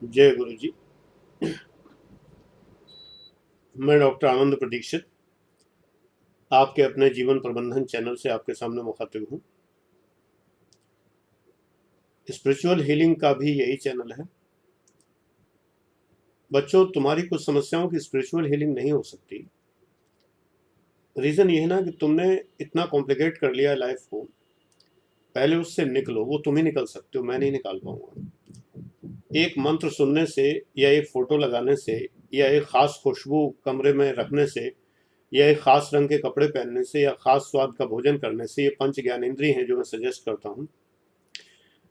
जय गुरु जी। मैं डॉक्टर आनंद प्रदीक्षित आपके अपने जीवन प्रबंधन चैनल से आपके सामने मुखातिब हूँ। स्पिरिचुअल हीलिंग का भी यही चैनल है। बच्चों, तुम्हारी कुछ समस्याओं की स्पिरिचुअल हीलिंग नहीं हो सकती। रीज़न ये है ना कि तुमने इतना कॉम्प्लिकेट कर लिया लाइफ को। पहले उससे निकलो। वो तुम ही निकल सकते हो, मैं नहीं निकाल पाऊंगा। एक मंत्र सुनने से, या एक फोटो लगाने से, या एक खास खुशबू कमरे में रखने से, या एक खास रंग के कपड़े पहनने से, या खास स्वाद का भोजन करने से, ये पंच ज्ञानेंद्रिय हैं जो मैं सजेस्ट करता हूँ,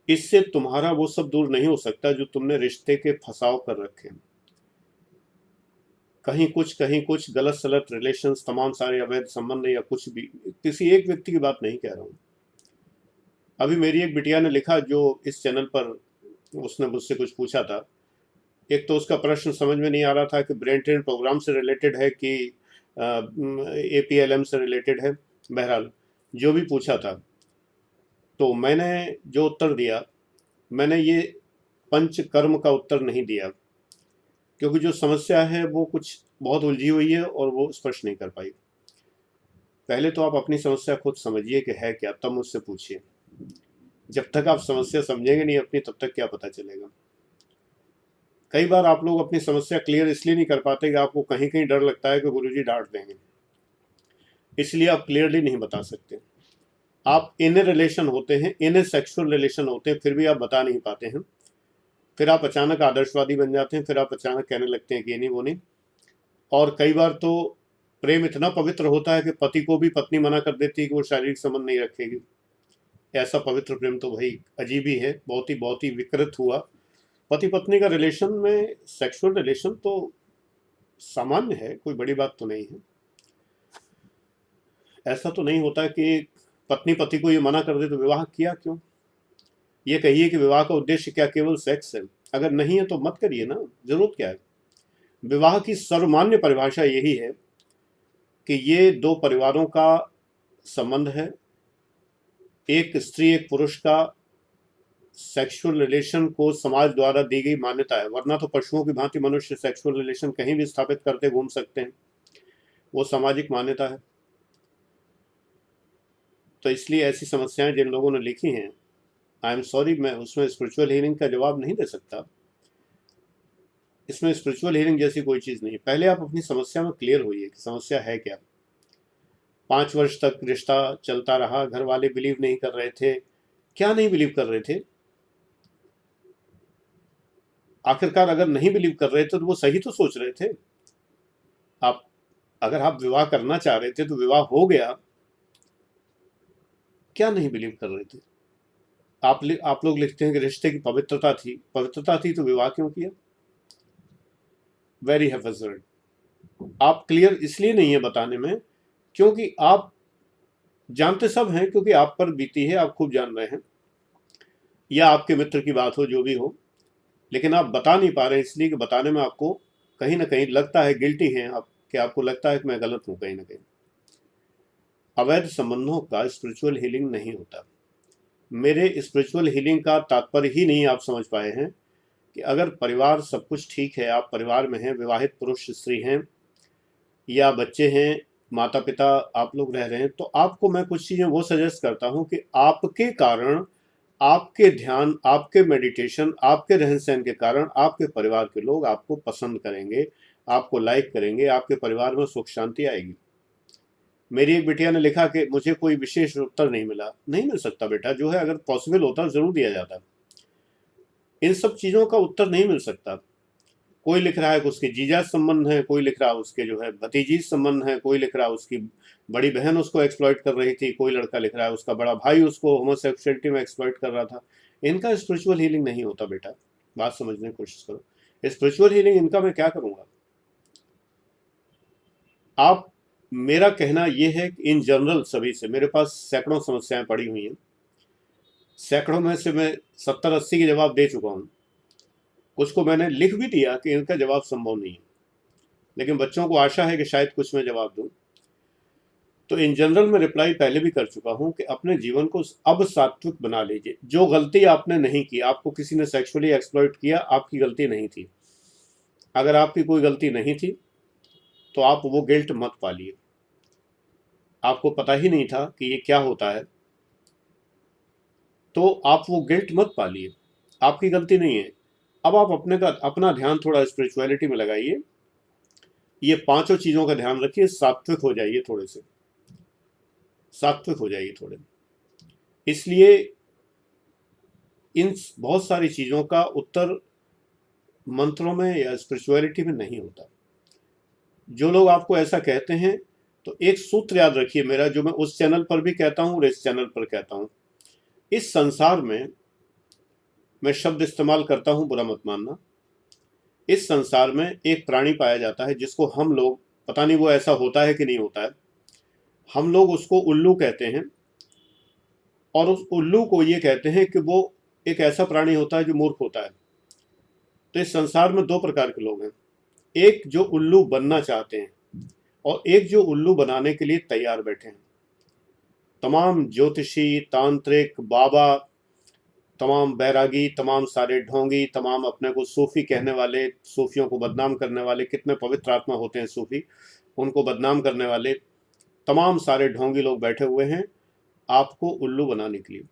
इससे तुम्हारा वो सब दूर नहीं हो सकता जो तुमने रिश्ते के फंसाव कर रखे हैं। कहीं कुछ गलत सलत रिलेशंस, तमाम सारे अवैध संबंध, या कुछ भी, किसी एक व्यक्ति की बात नहीं कह रहा हूँ। अभी मेरी एक बिटिया ने लिखा जो इस चैनल पर, उसने मुझसे कुछ पूछा था। एक तो उसका प्रश्न समझ में नहीं आ रहा था कि ब्रेन ट्रेन प्रोग्राम से रिलेटेड है कि APLM से रिलेटेड है। बहरहाल, जो भी पूछा था, तो मैंने जो उत्तर दिया, मैंने ये पंच कर्म का उत्तर नहीं दिया, क्योंकि जो समस्या है वो कुछ बहुत उलझी हुई है और वो स्पर्श नहीं कर पाई। पहले तो आप अपनी समस्या खुद समझिए कि है क्या, तब मुझसे पूछिए। जब तक आप समस्या समझेंगे नहीं अपनी, तब तक क्या पता चलेगा। कई बार आप लोग अपनी समस्या क्लियर इसलिए नहीं कर पाते कि आपको कहीं कहीं डर लगता है कि गुरुजी डांट देंगे, इसलिए आप क्लियरली नहीं बता सकते। आप इन रिलेशन होते हैं, इन सेक्सुअल रिलेशन होते हैं, फिर भी आप बता नहीं पाते हैं। फिर आप अचानक आदर्शवादी बन जाते हैं, फिर आप अचानक कहने लगते हैं कि ये नहीं वो नहीं। और कई बार तो प्रेम इतना पवित्र होता है कि पति को भी पत्नी मना कर देती है कि वो शारीरिक संबंध नहीं रखेगी। ऐसा पवित्र प्रेम तो भाई अजीब ही है, बहुत ही विकृत हुआ। पति पत्नी का रिलेशन में सेक्सुअल रिलेशन तो सामान्य है, कोई बड़ी बात तो नहीं है। ऐसा तो नहीं होता कि पत्नी पति को ये मना कर दे तो विवाह किया क्यों। ये कहिए कि विवाह का उद्देश्य क्या केवल सेक्स है? अगर नहीं है तो मत करिए ना, जरूरत क्या है। विवाह की सर्वमान्य परिभाषा यही है कि ये दो परिवारों का संबंध है। एक स्त्री एक पुरुष का सेक्सुअल रिलेशन को समाज द्वारा दी गई मान्यता है, वरना तो पशुओं की भांति मनुष्य सेक्सुअल रिलेशन कहीं भी स्थापित करते घूम सकते हैं। वो सामाजिक मान्यता है। तो इसलिए ऐसी समस्याएं जिन लोगों ने लिखी हैं, आई एम सॉरी, मैं उसमें स्पिरिचुअल हीलिंग का जवाब नहीं दे सकता। इसमें स्पिरिचुअल हीलिंग जैसी कोई चीज़ नहीं है। पहले आप अपनी समस्या में क्लियर होइए कि समस्या है क्या। 5 वर्ष तक रिश्ता चलता रहा, घर वाले बिलीव नहीं कर रहे थे। क्या नहीं बिलीव कर रहे थे? आखिरकार अगर नहीं बिलीव कर रहे थे तो वो सही तो सोच रहे थे। आप, अगर आप विवाह करना चाह रहे थे तो विवाह हो गया। क्या नहीं बिलीव कर रहे थे? आप लोग लिखते हैं कि रिश्ते की पवित्रता थी। पवित्रता थी तो विवाह क्यों किया? वेरी हैफर्ड। आप क्लियर इसलिए नहीं है बताने में क्योंकि आप जानते सब हैं, क्योंकि आप पर बीती है, आप खूब जान रहे हैं, या आपके मित्र की बात हो, जो भी हो। लेकिन आप बता नहीं पा रहे इसलिए कि बताने में आपको कहीं ना कहीं लगता है, गिल्टी हैं आप, कि आपको लगता है कि मैं गलत हूं कहीं ना कहीं। अवैध संबंधों का स्पिरिचुअल हीलिंग नहीं होता। मेरे स्पिरिचुअल हीलिंग का तात्पर्य ही नहीं आप समझ पाए हैं कि अगर परिवार सब कुछ ठीक है, आप परिवार में हैं, विवाहित पुरुष स्त्री हैं, या बच्चे हैं, माता पिता आप लोग रह रहे हैं, तो आपको मैं कुछ चीज़ें वो सजेस्ट करता हूं कि आपके कारण, आपके ध्यान, आपके मेडिटेशन, आपके रहन सहन के कारण आपके परिवार के लोग आपको पसंद करेंगे, आपको लाइक करेंगे, आपके परिवार में सुख शांति आएगी। मेरी एक बिटिया ने लिखा कि मुझे कोई विशेष उत्तर नहीं मिला। नहीं मिल सकता बेटा, जो है अगर पॉसिबल होता जरूर दिया जाता। इन सब चीज़ों का उत्तर नहीं मिल सकता। कोई लिख रहा है कि उसके जीजा संबंध है, कोई लिख रहा है उसके जो है भतीजी संबंध है, कोई लिख रहा है उसकी बड़ी बहन उसको एक्सप्लॉइट कर रही थी, कोई लड़का लिख रहा है उसका बड़ा भाई उसको होमोसेक्सुअलिटी में एक्सप्लॉइट कर रहा था। इनका स्पिरिचुअल हीलिंग नहीं होता बेटा, बात समझने की कोशिश करो। स्पिरिचुअल हीलिंग इनका मैं क्या करूंगा? आप, मेरा कहना यह है कि इन जनरल सभी से मेरे पास सैकड़ों समस्याएं पड़ी हुई हैं। सैकड़ों में से मैं 70-80 के जवाब दे चुका हूं। कुछ को मैंने लिख भी दिया कि इनका जवाब संभव नहीं है, लेकिन बच्चों को आशा है कि शायद कुछ मैं जवाब दूं। तो इन जनरल मैं रिप्लाई पहले भी कर चुका हूं कि अपने जीवन को अब सात्विक बना लीजिए। जो गलती आपने नहीं की, आपको किसी ने सेक्सुअली एक्सप्लॉइट किया, आपकी गलती नहीं थी। अगर आपकी कोई गलती नहीं थी तो आप वो गिल्ट मत पालिए। आपको पता ही नहीं था कि ये क्या होता है, तो आप वो गिल्ट मत पालिए, आपकी गलती नहीं है। अब आप अपना ध्यान थोड़ा स्पिरिचुअलिटी में लगाइए, ये पांचों चीजों का ध्यान रखिए, सात्विक हो जाइए, थोड़े से सात्विक हो जाइए थोड़े। इसलिए इन बहुत सारी चीजों का उत्तर मंत्रों में या स्पिरिचुअलिटी में नहीं होता। जो लोग आपको ऐसा कहते हैं, तो एक सूत्र याद रखिए मेरा, जो मैं उस चैनल पर भी कहता हूं और इस चैनल पर कहता हूं। इस संसार में, मैं शब्द इस्तेमाल करता हूं, बुरा मत मानना, इस संसार में एक प्राणी पाया जाता है जिसको हम लोग, पता नहीं वो ऐसा होता है कि नहीं होता है, हम लोग उसको उल्लू कहते हैं। और उस उल्लू को ये कहते हैं कि वो एक ऐसा प्राणी होता है जो मूर्ख होता है। तो इस संसार में दो प्रकार के लोग हैं, एक जो उल्लू बनना चाहते हैं और एक जो उल्लू बनाने के लिए तैयार बैठे हैं। तमाम ज्योतिषी, तांत्रिक, बाबा, तमाम बैरागी, तमाम सारे ढोंगी, तमाम अपने को सूफी कहने वाले, सूफियों को बदनाम करने वाले, कितने पवित्र आत्मा होते हैं सूफी, उनको बदनाम करने वाले तमाम सारे ढोंगी लोग बैठे हुए हैं आपको उल्लू बनाने के लिए।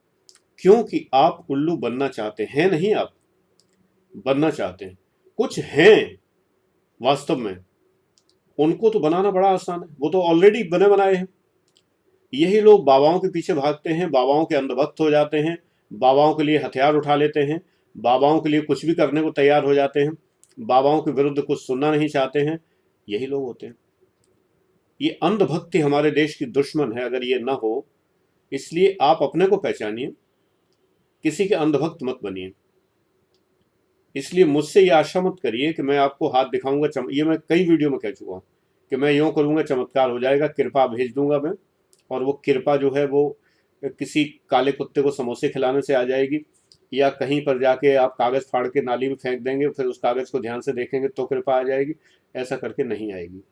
क्योंकि आप उल्लू बनना चाहते हैं, नहीं आप बनना चाहते हैं। कुछ हैं वास्तव में, उनको तो बनाना बड़ा आसान है, वो तो ऑलरेडी बने बनाए हैं। यही लोग बाबाओं के पीछे भागते हैं, बाबाओं के अंधभक्त हो जाते हैं, बाबाओं के लिए हथियार उठा लेते हैं, बाबाओं के लिए कुछ भी करने को तैयार हो जाते हैं, बाबाओं के विरुद्ध कुछ सुनना नहीं चाहते हैं। यही लोग होते हैं। ये अंधभक्ति हमारे देश की दुश्मन है, अगर ये ना हो। इसलिए आप अपने को पहचानिए, किसी के अंधभक्त मत बनिए। इसलिए मुझसे ये आशा मत करिए कि मैं आपको हाथ दिखाऊंगा, ये मैं कई वीडियो में कह चुका हूँ कि मैं यूँ करूंगा चमत्कार हो जाएगा, कृपा भेज दूंगा मैं, और वो कृपा जो है वो किसी काले कुत्ते को समोसे खिलाने से आ जाएगी, या कहीं पर जाके आप कागज़ फाड़ के नाली में फेंक देंगे, फिर उस कागज़ को ध्यान से देखेंगे तो कृपा आ जाएगी। ऐसा करके नहीं आएगी।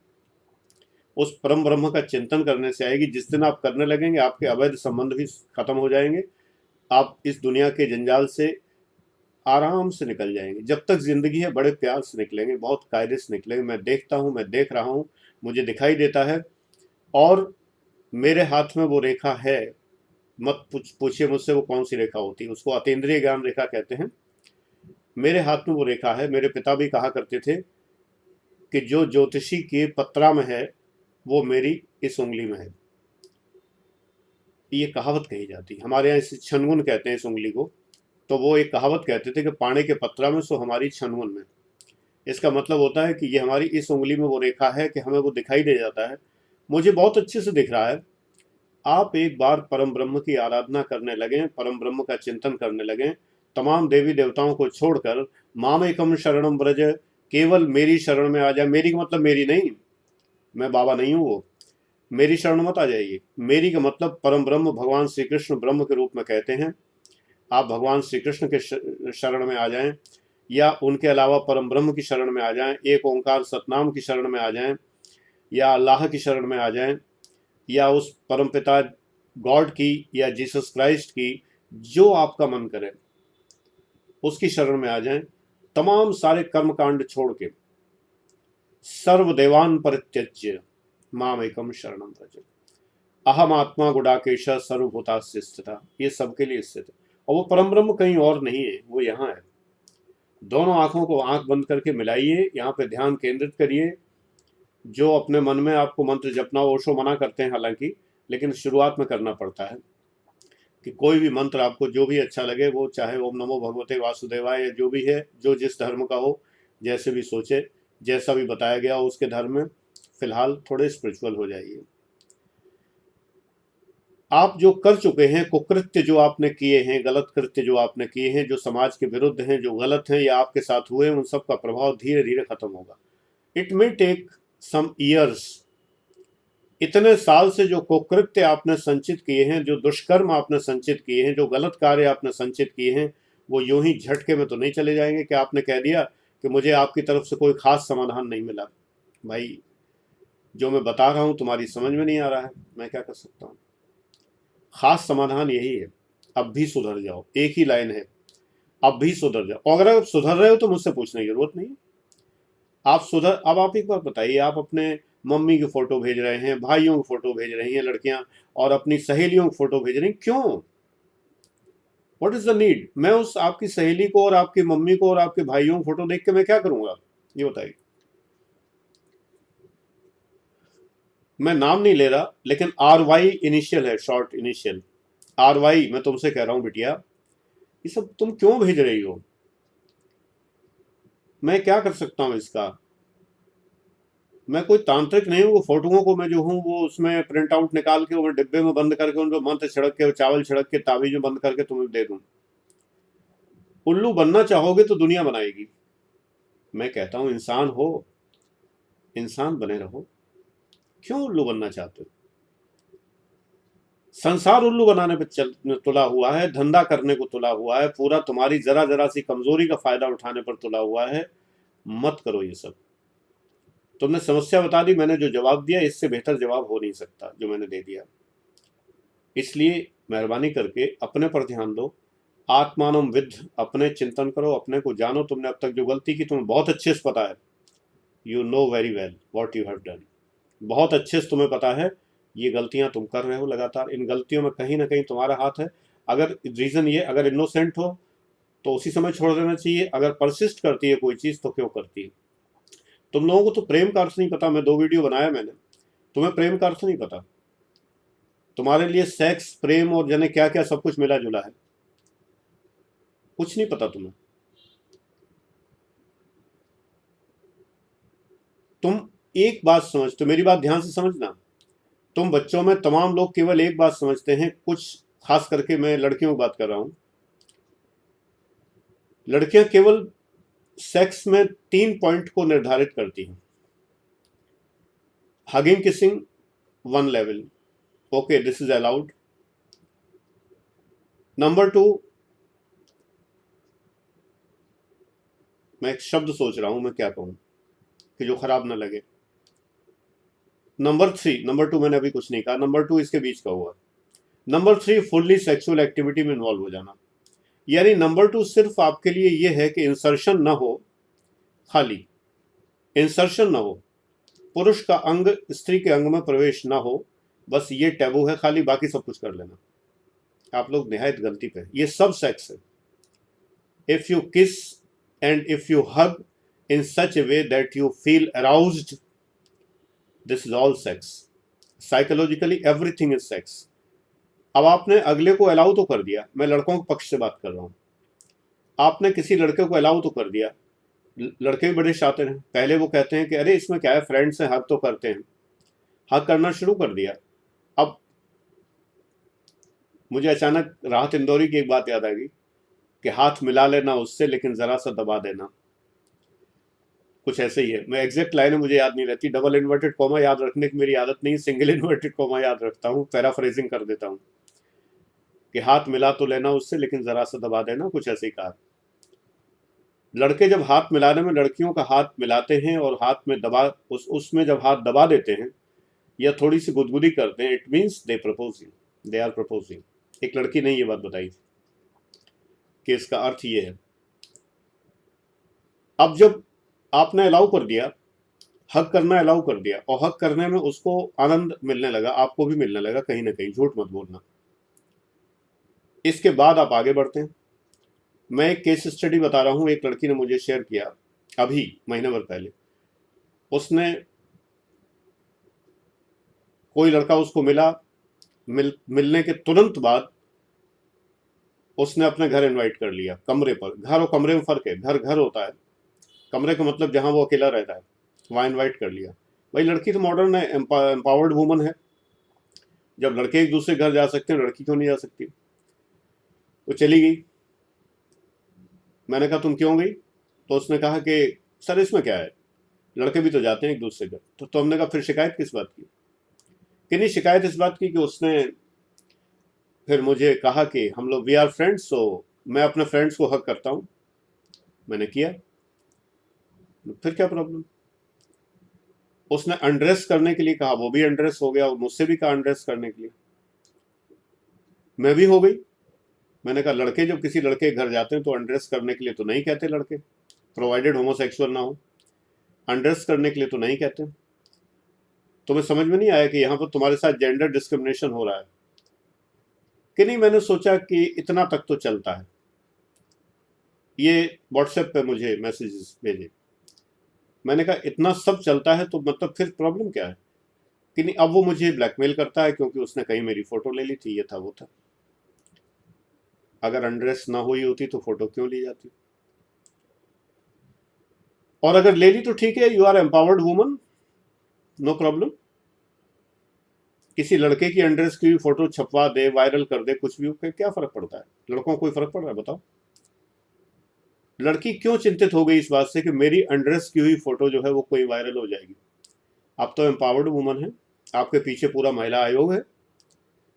उस परम ब्रह्म का चिंतन करने से आएगी। जिस दिन आप करने लगेंगे, आपके अवैध संबंध भी खत्म हो जाएंगे, आप इस दुनिया के जंजाल से आराम से निकल जाएंगे। जब तक जिंदगी है बड़े प्यार से निकलेंगे, बहुत कायदे से निकलेंगे। मैं देखता हूँ, मैं देख रहा हूँ, मुझे दिखाई देता है, और मेरे हाथ में वो रेखा है। मत पूछिए मुझसे वो कौन सी रेखा होती है, उसको अतीन्द्रिय ज्ञान रेखा कहते हैं। मेरे हाथ में वो रेखा है। मेरे पिता भी कहा करते थे कि जो ज्योतिषी के पत्रा में है वो मेरी इस उंगली में है। ये कहावत कही जाती है हमारे यहाँ, इसे छनगुन कहते हैं इस उंगली को। तो वो एक कहावत कहते थे कि पाणे के पत्रा में सो हमारी छनगुन में। इसका मतलब होता है कि ये हमारी इस उंगली में वो रेखा है कि हमें वो दिखाई दे जाता है। मुझे बहुत अच्छे से दिख रहा है। आप एक बार परम ब्रह्म की आराधना करने लगें, परम ब्रह्म का चिंतन करने लगें, तमाम देवी देवताओं को छोड़कर मामेकम शरणम ब्रज, केवल मेरी शरण में आ जाए। मेरी का मतलब मेरी नहीं, मैं बाबा नहीं हूँ वो। मेरी शरण मत आ जाइए। मेरी का मतलब परम ब्रह्म भगवान श्री कृष्ण ब्रह्म के रूप में कहते हैं। आप भगवान श्री कृष्ण के शरण में आ जाएं, या उनके अलावा परम ब्रह्म की शरण में आ जाएं, एक ओंकार सतनाम की शरण में आ जाएं, या अल्लाह की शरण में आ जाएं, या उस परम पिता गॉड की या जीसस क्राइस्ट की, जो आपका मन करे उसकी शरण में आ जाएं। तमाम सारे कर्म कांड छोड़ के सर्वदेवान परित्यज्य माम एकम शरणम व्रज, अहम आत्मा गुडाकेश सर्वभूतास्य स्थिता, ये सबके लिए स्थित है। और वो परम ब्रह्म कहीं और नहीं है, वो यहाँ है। दोनों आंखों को आंख बंद करके मिलाइए, यहाँ पे ध्यान केंद्रित करिए। जो अपने मन में आपको मंत्र जपना, ओशो मना करते हैं हालांकि, लेकिन शुरुआत में करना पड़ता है कि कोई भी मंत्र आपको जो भी अच्छा लगे, वो चाहे ओम नमो भगवते वासुदेवाय, या जो भी है, जो जिस धर्म का हो, जैसे भी सोचे, जैसा भी बताया गया हो उसके धर्म में फिलहाल थोड़े स्पिरिचुअल हो जाइए। आप जो कर चुके हैं, कुकृत्य जो आपने किए हैं, गलत कृत्य जो आपने किए हैं, जो समाज के विरुद्ध हैं, जो गलत हैं या आपके साथ हुए, उन सब का प्रभाव धीरे धीरे खत्म होगा। It may take some years. इतने साल से जो कुकृत्य आपने संचित किए हैं, जो दुष्कर्म आपने संचित किए हैं, जो गलत कार्य आपने संचित किए हैं, वो यूं ही झटके में तो नहीं चले जाएंगे कि आपने कह दिया कि मुझे आपकी तरफ से कोई खास समाधान नहीं मिला। भाई, जो मैं बता रहा हूं तुम्हारी समझ में नहीं आ रहा है, मैं क्या कर सकता हूं? खास समाधान यही है, अब भी सुधर जाओ। एक ही लाइन है, अब भी सुधर जाओ। अगर आप सुधर रहे हो तो मुझसे पूछने की जरूरत नहीं। आप सुधर, अब आप एक बार बताइए, आप अपने मम्मी की फोटो भेज रहे हैं, भाइयों की फोटो भेज रही हैं लड़कियां, और अपनी सहेलियों की फोटो भेज रही हैं, क्यों? What is the need? मैं उस आपकी सहेली को और आपकी मम्मी को और आपके भाइयों की फोटो देख के मैं क्या करूंगा, ये बताइए। मैं नाम नहीं ले रहा, लेकिन RY इनिशियल है, शॉर्ट इनिशियल। RY, मैं तुमसे कह रहा हूं बिटिया, ये सब तुम क्यों भेज रही हो? मैं क्या कर सकता हूं इसका? मैं कोई तांत्रिक नहीं हूँ, वो फोटोओं को मैं जो हूँ वो उसमें प्रिंट आउट निकाल के वो डिब्बे में बंद करके उन पर मंत्र छिड़क के चावल छिड़क के ताबीज में बंद करके तुम्हें दे दूं। उल्लू बनना चाहोगे तो दुनिया बनाएगी। मैं कहता हूं इंसान हो, इंसान बने रहो। क्यों उल्लू बनना चाहते हो? संसार उल्लू बनाने पे तुला हुआ है, धंधा करने को तुला हुआ है, पूरा तुम्हारी जरा जरा सी कमजोरी का फायदा उठाने पर तुला हुआ है। मत करो ये सब। तुमने समस्या बता दी, मैंने जो जवाब दिया इससे बेहतर जवाब हो नहीं सकता जो मैंने दे दिया। इसलिए मेहरबानी करके अपने पर ध्यान दो। आत्मानम विद्ध, अपने चिंतन करो, अपने को जानो। तुमने अब तक जो गलती की तुम्हें बहुत अच्छे से पता है। You know very well what you have done. बहुत अच्छे से तुम्हें पता है ये गलतियां तुम कर रहे हो लगातार। इन गलतियों में कहीं ना कहीं तुम्हारा हाथ है। अगर रीजन ये, अगर इनोसेंट हो तो उसी समय छोड़ देना चाहिए। अगर परसिस्ट करती है कोई चीज तो क्यों करती है? तुम लोगों को तो प्रेम का अर्थ नहीं पता। मैं 2 वीडियो बनाया मैंने, तुम्हें प्रेम का अर्थ नहीं पता। तुम्हारे लिए सेक्स, प्रेम और जाने क्या क्या सब कुछ मिला जुला है। कुछ नहीं पता तुम्हें। तुम एक बात समझते हो, मेरी बात ध्यान से समझना। तुम बच्चों में तमाम लोग केवल एक बात समझते हैं, कुछ खास करके मैं लड़कियों की बात कर रहा हूं। लड़कियां केवल सेक्स में 3 पॉइंट को निर्धारित करती हैं। Hugging, kissing, 1 level, okay this is allowed. Number 2, मैं एक शब्द सोच रहा हूं मैं क्या कहूं कि जो खराब ना लगे। नंबर 3, नंबर 2 मैंने अभी कुछ नहीं कहा, नंबर 2 इसके बीच का हुआ। नंबर 3, फुल्ली सेक्सुअल एक्टिविटी में इन्वॉल्व हो जाना। यानी नंबर 2 सिर्फ आपके लिए यह है कि इंसर्शन ना हो, खाली इंसर्शन ना हो, पुरुष का अंग स्त्री के अंग में प्रवेश ना हो, बस ये टैबू है खाली, बाकी सब कुछ कर लेना। आप लोग निहायत गलती पे, ये सब सेक्स है। इफ यू किस and if you hug in such A way that you feel aroused, this is all sex. Psychologically everything is sex. अब आपने अगले को अलाउ तो कर दिया, मैं लड़कों के पक्ष से बात कर रहा हूं। आपने किसी लड़के को अलाउ तो कर दिया। लड़के भी बड़े शातिर हैं, पहले वो कहते हैं कि अरे इसमें क्या है, फ्रेंड्स हैं, हक तो करते हैं। हक करना शुरू कर दिया। अब मुझे अचानक राहत इंदौरी की एक बात याद आ गई कि हाथ मिला लेना उससे, लेकिन जरा सा दबा देना। कुछ ऐसे ही है। मैं एग्जैक्ट लाइन मुझे याद नहीं रहती, डबल इन्वर्टेड कॉमा याद रखने की मेरी आदत नहीं, सिंगल इन्वर्टेड कॉमा याद रखता हूँ, पैराफ्रेजिंग कर देता हूँ कि हाथ मिला तो लेना उससे, लेकिन जरा सा दबा देना, कुछ ऐसे ही कहा। लड़के जब हाथ मिलाने में लड़कियों का हाथ मिलाते हैं और हाथ में दबा उसमें जब हाथ दबा देते हैं या थोड़ी सी गुदगुदी करते हैं, it means they proposing, they are proposing. एक लड़की ने ये बात बताई थी कि इसका अर्थ ये है। अब जब आपने अलाउ कर दिया, हक करना अलाउ कर दिया, और हक करने में उसको आनंद मिलने लगा, आपको भी मिलने लगा कहीं ना कहीं, झूठ मत बोलना। इसके बाद आप आगे बढ़ते हैं। मैं एक केस स्टडी बता रहा हूं, एक लड़की ने मुझे शेयर किया अभी महीने भर पहले। उसने, कोई लड़का उसको मिला, मिलने के तुरंत बाद उसने अपने घर इनवाइट कर लिया, कमरे पर। घर और कमरे में फर्क है, घर घर होता है, कमरे का मतलब जहां वो अकेला रहता है, वहां इनवाइट कर लिया। भाई लड़की तो मॉडर्न है, एम्पावर्ड वुमन है। जब लड़के एक दूसरे घर जा सकते हैं, लड़की क्यों नहीं जा सकती? वो चली गई। मैंने कहा तुम क्यों गई? तो उसने कहा कि सर इसमें क्या है, लड़के भी तो जाते हैं एक दूसरे घर। तो हमने कहा फिर शिकायत किस बात की? कि नहीं, शिकायत इस बात की कि उसने फिर मुझे कहा कि हम लोग वी आर फ्रेंड्स, सो मैं अपने फ्रेंड्स को हक करता हूं। मैंने किया, फिर क्या प्रॉब्लम? उसने अनड्रेस करने के लिए कहा, वो भी अनड्रेस हो गया, और मुझसे भी कहा अनड्रेस करने के लिए, मैं भी हो गई। मैंने कहा लड़के जब किसी लड़के के घर जाते हैं तो अनड्रेस करने के लिए तो नहीं कहते लड़के, प्रोवाइडेड होमोसेक्सुअल ना हो, अनड्रेस करने के लिए तो नहीं कहते। तुम्हें समझ में नहीं आया कि यहाँ पर तुम्हारे साथ जेंडर डिस्क्रिमिनेशन हो रहा है कि नहीं? मैंने सोचा कि इतना तक तो चलता है। ये व्हाट्सएप पे मुझे मैसेजेस भेजे, मैंने कहा इतना सब चलता है तो मतलब फिर प्रॉब्लम क्या है? कि नहीं, अब वो मुझे ब्लैकमेल करता है क्योंकि उसने कहीं मेरी फोटो ले ली थी, ये था वो था। अगर अनड्रेस ना हुई होती तो फोटो क्यों ली जाती? और अगर ले ली तो ठीक है, you are empowered woman, no problem. किसी लड़के की अनड्रेस की फोटो छपवा दे, वायरल कर दे, कुछ भी हो, क्या फर्क पड़ता है? लड़कों को कोई फर्क पड़ रहा है बताओ? लड़की क्यों चिंतित हो गई इस बात से कि मेरी अनड्रेस की हुई फोटो जो है वो कोई वायरल हो जाएगी? आप तो एम्पावर्ड वुमन है, आपके पीछे पूरा महिला आयोग है,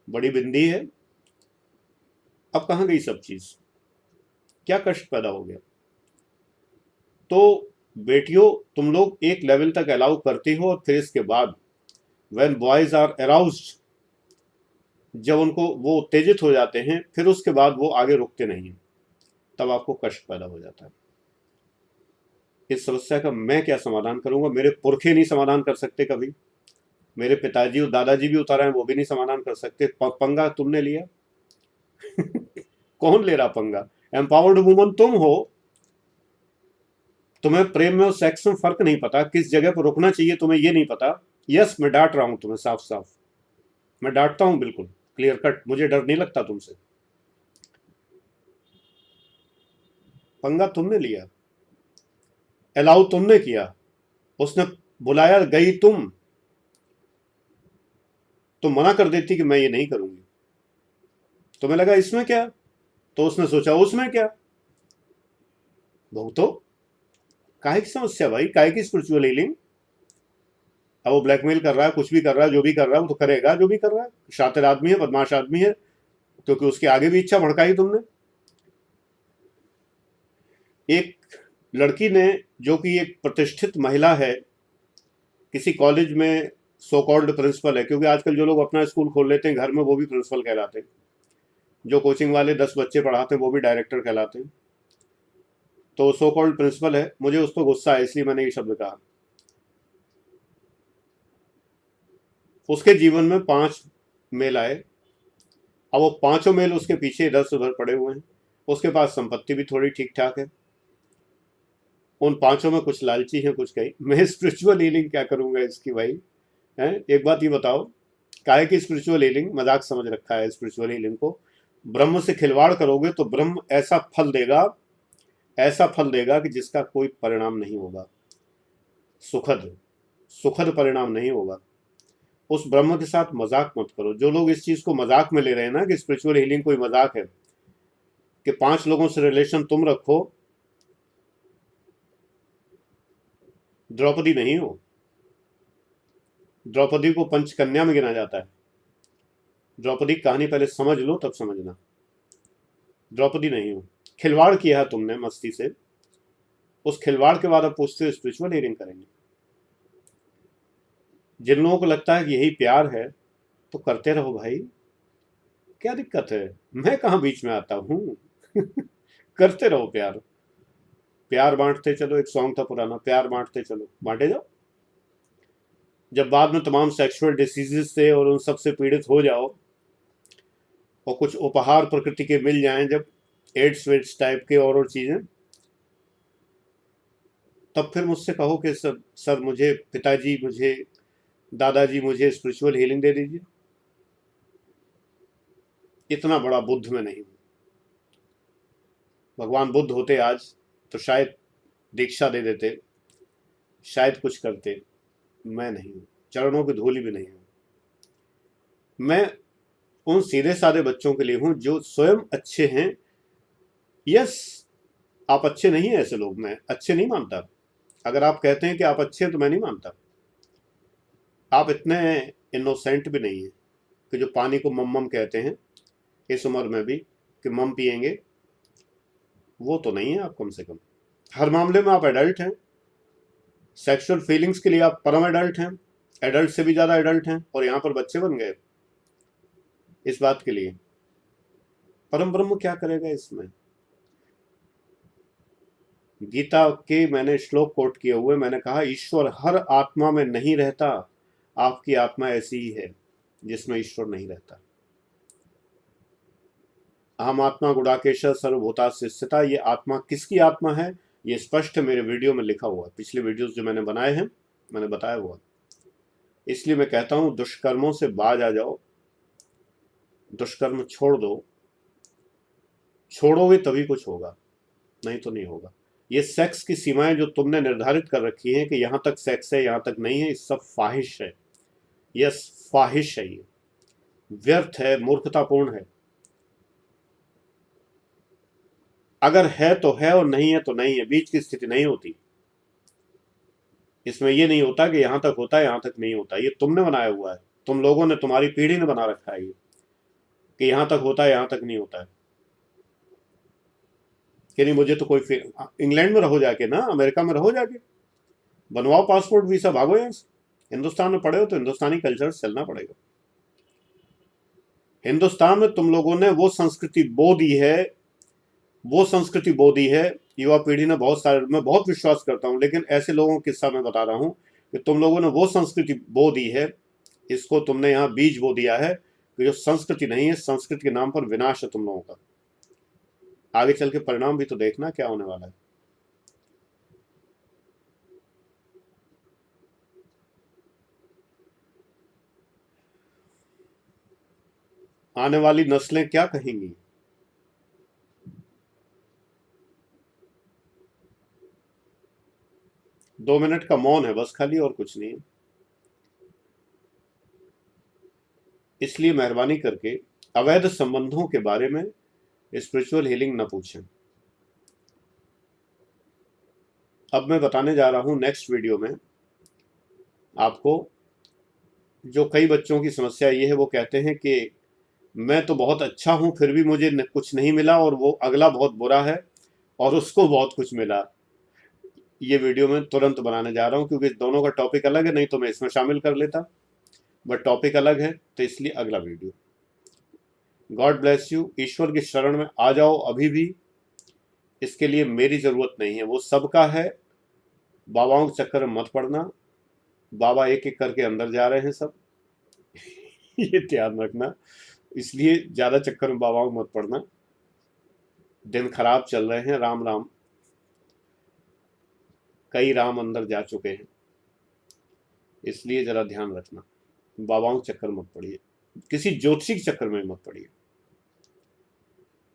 बड़ी बिंदी है, अब कहाँ गई सब चीज? क्या कष्ट पैदा हो गया? तो बेटियों, तुम लोग एक लेवल तक अलाउ करती हो, और फिर इसके बाद व्हेन बॉयज आर अराउज्ड, जब उनको वो उत्तेजित हो जाते हैं, फिर उसके बाद वो आगे रुकते नहीं हैं, तब आपको कष्ट पैदा हो जाता है। इस समस्या का मैं क्या समाधान करूंगा? मेरे पुरखे नहीं समाधान कर सकते कभी, मेरे पिताजी और दादाजी भी उतारा है, वो भी नहीं समाधान कर सकते। पंगा तुमने लिया। कौन ले रहा पंगा? एम्पावर्ड वुमन तुम हो, तुम्हें प्रेम में और सेक्स में फर्क नहीं पता, किस जगह पर रुकना चाहिए तुम्हें ये नहीं पता। यस, मैं डांट रहा हूं तुम्हें साफ साफ, मैं डांटता हूं बिल्कुल क्लियर कट, मुझे डर नहीं लगता तुमसे। पंगा तुमने लिया, अलाउ तुमने किया, उसने बुलाया, गई तुम मना कर देती कि मैं ये नहीं करूंगी। तुम्हें लगा इसमें क्या, तो उसने सोचा उसमें क्या। भुगतो। काहे की समस्या भाई, काहे की स्पिरिचुअल हीलिंग? अब वो ब्लैकमेल कर रहा है, कुछ भी कर रहा है, जो भी कर रहा है वो तो करेगा जो भी कर रहा है, शातिर आदमी है, बदमाश आदमी है, क्योंकि उसके आगे भी इच्छा भड़काई तुमने। एक लड़की ने, जो कि एक प्रतिष्ठित महिला है, किसी कॉलेज में सो कॉल्ड प्रिंसिपल है, क्योंकि आजकल जो लोग अपना स्कूल खोल लेते हैं घर में वो भी प्रिंसिपल कहलाते हैं, जो कोचिंग वाले 10 बच्चे पढ़ाते हैं वो भी डायरेक्टर कहलाते हैं, तो सो कॉल्ड प्रिंसिपल है। मुझे उस पर गुस्सा है, इसलिए मैंने ये शब्द कहा। उसके जीवन में 5 मेल आए, अब वो पांचों मेल उसके पीछे इधर से उधर पड़े हुए हैं, उसके पास संपत्ति भी थोड़ी ठीक ठाक है, उन पांचों में कुछ लालची हैं, कुछ कहीं। मैं स्पिरिचुअल हीलिंग क्या करूंगा इसकी भाई? है, एक बात ये बताओ, काहे की स्पिरिचुअल हीलिंग? मजाक समझ रखा है स्पिरिचुअल हीलिंग को। ब्रह्म से खिलवाड़ करोगे तो ब्रह्म ऐसा फल देगा, ऐसा फल देगा कि जिसका कोई परिणाम नहीं होगा, सुखद, सुखद परिणाम नहीं होगा। उस ब्रह्म के साथ मजाक मत करो। जो लोग इस चीज को मजाक में ले रहे हैं ना कि स्पिरिचुअल हीलिंग कोई मजाक है, कि 5 लोगों से रिलेशन तुम रखो, द्रौपदी नहीं हो। द्रौपदी को पंचकन्या में गिना जाता है। द्रौपदी की कहानी पहले समझ लो तब समझना। द्रौपदी नहीं हो, खिलवाड़ किया है तुमने मस्ती से, उस खिलवाड़ के बाद अब पूछते हो स्पिरिचुअल हीलिंग करेंगे। जिन लोगों को लगता है कि यही प्यार है तो करते रहो भाई, क्या दिक्कत है? मैं कहाँ बीच में आता हूँ? करते रहो प्यार, प्यार बांटते चलो। एक सॉन्ग था पुराना, प्यार बांटते चलो, बांटे जाओ। जब बाद में तमाम सेक्सुअल डिसीजेज से और उन सब से पीड़ित हो जाओ, और कुछ उपहार प्रकृति के मिल जाएं, जब एड्स वेड्स टाइप के और चीजें, तब फिर मुझसे कहो कि सर मुझे पिताजी, मुझे दादाजी, मुझे स्पिरिचुअल हीलिंग दे दीजिए। इतना बड़ा बुद्ध में नहीं हूं। भगवान बुद्ध होते आज तो शायद दीक्षा दे देते, शायद कुछ करते। मैं नहीं हूं, चरणों की धूलि भी नहीं हूं। मैं उन सीधे साधे बच्चों के लिए हूं जो स्वयं अच्छे हैं। यस, आप अच्छे नहीं हैं, ऐसे लोग मैं अच्छे नहीं मानता। अगर आप कहते हैं कि आप अच्छे हैं तो मैं नहीं मानता। आप इतने इनोसेंट भी नहीं है कि जो पानी को मम कहते हैं इस उम्र में भी, कि मम पिएंगे, वो तो नहीं है आप कम से कम। हर मामले में आप एडल्ट हैं, सेक्सुअल फीलिंग्स के लिए आप परम एडल्ट हैं, एडल्ट से भी ज्यादा एडल्ट हैं, और यहां पर बच्चे बन गए इस बात के लिए। परम ब्रह्म क्या करेगा इसमें? गीता के मैंने श्लोक कोट किए हुए, मैंने कहा ईश्वर हर आत्मा में नहीं रहता, आपकी आत्मा ऐसी ही है जिसमें ईश्वर नहीं रहता। अहम आत्मा गुडाकेश सर्वभूता स्थिता, ये आत्मा किसकी आत्मा है ये स्पष्ट मेरे वीडियो में लिखा हुआ है, पिछले वीडियोस जो मैंने बनाए हैं मैंने बताया हुआ। इसलिए मैं कहता हूं दुष्कर्मों से बाज आ जाओ, दुष्कर्म छोड़ दो, छोड़ोगे तभी कुछ होगा, नहीं तो नहीं होगा। ये सेक्स की सीमाएं जो तुमने निर्धारित कर रखी हैं कि यहां तक सेक्स है यहां तक नहीं है, ये सब फाहिश है। यस, फाहिश है, ये व्यर्थ है, मूर्खतापूर्ण है। अगर है तो है और नहीं है तो नहीं है, बीच की स्थिति नहीं होती। इसमें ये नहीं होता कि यहां तक होता है यहां तक नहीं होता, ये तुमने बनाया हुआ है, तुम लोगों ने, तुम्हारी पीढ़ी ने बना रखा है ये कि यहां तक होता है यहां तक नहीं होता है। कि नहीं मुझे तो कोई इंग्लैंड में रहो जाके ना, अमेरिका में रहो जाके, बनवाओ पासपोर्ट वीसा, भागो यहां से। हिंदुस्तान में पड़े हो तो हिंदुस्तानी कल्चर से चलना पड़ेगा। हिंदुस्तान में तुम लोगों ने वो संस्कृति बो दी है, वो संस्कृति बो दी है। युवा पीढ़ी ने बहुत सारे, मैं बहुत विश्वास करता हूं, लेकिन ऐसे लोगों के किस्सा मैं बता रहा हूं कि तुम लोगों ने वो संस्कृति बो दी है, इसको तुमने यहाँ बीज बो दिया है कि जो संस्कृति नहीं है, संस्कृति के नाम पर विनाश है तुम लोगों का। आगे चल के परिणाम भी तो देखना क्या होने वाला है। आने वाली नस्लें क्या कहेंगी? दो मिनट का मौन है बस खाली, और कुछ नहीं है। इसलिए मेहरबानी करके अवैध संबंधों के बारे में स्पिरिचुअल हीलिंग न पूछें। अब मैं बताने जा रहा हूं नेक्स्ट वीडियो में आपको, जो कई बच्चों की समस्या ये है, वो कहते हैं कि मैं तो बहुत अच्छा हूं फिर भी मुझे कुछ नहीं मिला, और वो अगला बहुत बुरा है और उसको बहुत कुछ मिला। ये वीडियो मैं तुरंत बनाने जा रहा हूं, क्योंकि दोनों का टॉपिक अलग है, नहीं तो मैं इसमें शामिल कर लेता, बट टॉपिक अलग है तो इसलिए अगला वीडियो। God bless you. ईश्वर की शरण में आ जाओ अभी भी, इसके लिए मेरी जरूरत नहीं है, वो सबका है। बाबाओं के चक्कर में मत पड़ना, बाबा एक एक करके अंदर जा रहे हैं सब ये ध्यान रखना, इसलिए ज्यादा चक्कर में बाबाओं में मत पड़ना। दिन खराब चल रहे हैं, राम राम, कई राम अंदर जा चुके हैं, इसलिए जरा ध्यान रखना। बाबाओं के चक्कर मत पड़िए, किसी ज्योतिषी के चक्कर में मत पड़िए,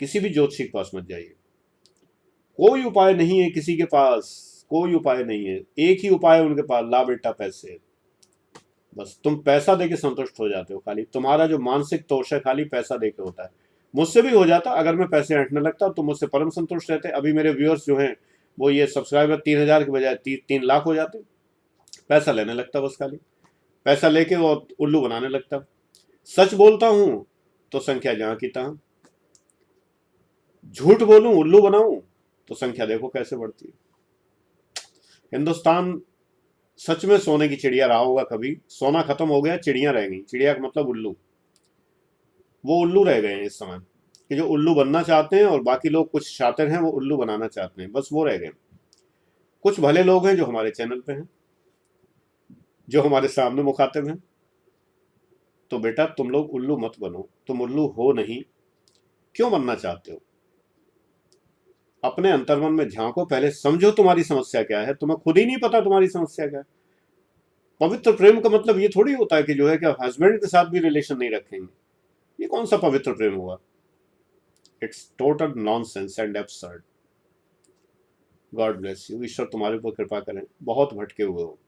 किसी भी ज्योतिषी के पास मत जाइए। कोई उपाय नहीं है किसी के पास, कोई उपाय नहीं है, एक ही उपाय है उनके पास, ला बेटा पैसे। बस तुम पैसा देके संतुष्ट हो जाते हो, खाली तुम्हारा जो मानसिक तोष है खाली पैसा देके होता है। मुझसे भी हो जाता, अगर मैं पैसे हटने लगता तो मुझसे परम संतुष्ट रहते। अभी मेरे व्यूअर्स जो हैं वो, ये सब्सक्राइबर 3,000 के बजाय 3 लाख हो जाते। पैसा लेने लगता, बस खाली पैसा लेके वो उल्लू बनाने लगता। सच बोलता हूं तो संख्या जहां की तहां, झूठ बोलूं उल्लू बनाऊं तो संख्या देखो कैसे बढ़ती है। हिंदुस्तान सच में सोने की चिड़िया रहा होगा कभी, सोना खत्म हो गया, चिड़िया रह गई। चिड़िया का मतलब उल्लू, वो उल्लू रह गए हैं इस समय, कि जो उल्लू बनना चाहते हैं और बाकी लोग कुछ शातिर हैं वो उल्लू बनाना चाहते हैं, बस वो रह गए। कुछ भले लोग हैं जो हमारे चैनल पे हैं, जो हमारे सामने मुखातिब हैं। तो बेटा तुम लोग उल्लू मत बनो, तुम उल्लू हो नहीं, क्यों बनना चाहते हो? अपने अंतर्मन में झांको, पहले समझो तुम्हारी समस्या क्या है, तुम्हें खुद ही नहीं पता तुम्हारी समस्या क्या है। पवित्र प्रेम का मतलब ये थोड़ी होता है कि जो है कि हस्बैंड के साथ भी रिलेशन नहीं रखेंगे, ये कौन सा पवित्र प्रेम हुआ? It's total nonsense and absurd. God bless you. ईश्वर तुम्हारे ऊपर कृपा करें, बहुत भटके हुए हो।